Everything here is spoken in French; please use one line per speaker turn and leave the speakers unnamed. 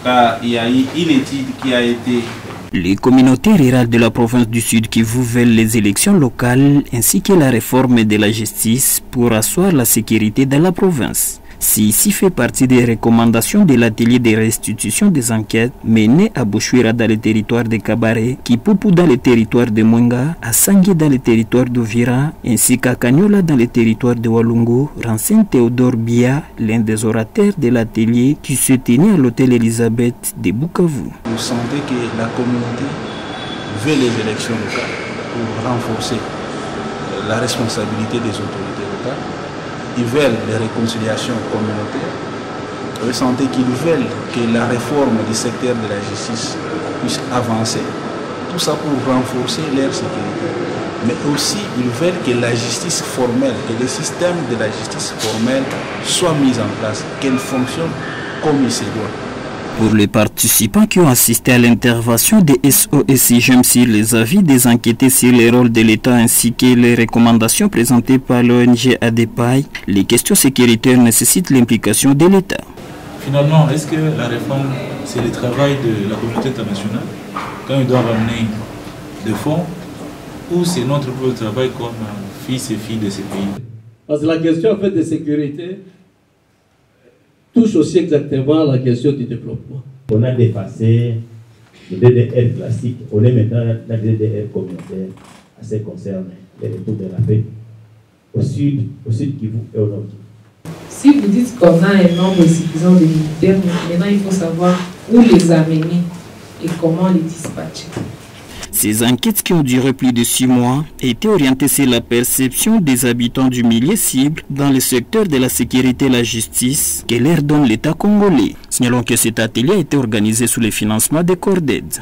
car il y a eu une étude qui a été...
Les communautés rurales de la province du Sud Kivu veulent les élections locales ainsi que la réforme de la justice pour asseoir la sécurité dans la province. Ceci fait partie des recommandations de l'atelier de restitution des enquêtes mené à Bouchouira dans le territoire de Kabaré, Kipupu dans le territoire de Mwenga, à Sangé dans le territoire d'Ovira, ainsi qu'à Kanyola dans le territoire de Walungu, renseigne Théodore Bia, l'un des orateurs de l'atelier qui se tenait à l'hôtel Elisabeth de Bukavu.
Vous sentez que la communauté veut les élections locales pour renforcer la responsabilité des autorités locales. Ils veulent les réconciliations communautaires. Vous sentez qu'ils veulent que la réforme du secteur de la justice puisse avancer. Tout ça pour renforcer leur sécurité. Mais aussi, ils veulent que la justice formelle, que le système de la justice formelle soit mis en place, qu'elle fonctionne comme il se doit.
Pour les participants qui ont assisté à l'intervention des SOS j'aime sur les avis des enquêtés sur les rôles de l'État ainsi que les recommandations présentées par l'ONG ADEPAI, les questions sécuritaires nécessitent l'implication de l'État.
Finalement, est-ce que la réforme, c'est le travail de la communauté internationale quand ils doivent amener des fonds, ou c'est notre propre travail comme fils et filles de ces pays?
Parce que la question en fait de sécurité touche aussi exactement la question du développement.
On a dépassé le DDR classique, on est maintenant dans le DDR communautaire à ce qui concerne les retours de la paix au sud Kivu et au nord Kivu.
Si vous dites qu'on a un nombre suffisant de militaires, maintenant il faut savoir où les amener et comment les dispatcher.
Ces enquêtes qui ont duré plus de 6 mois étaient orientées sur la perception des habitants du milieu cible dans le secteur de la sécurité et la justice que leur donne l'État congolais. Signalons que cet atelier a été organisé sous le financement des corps d'aide.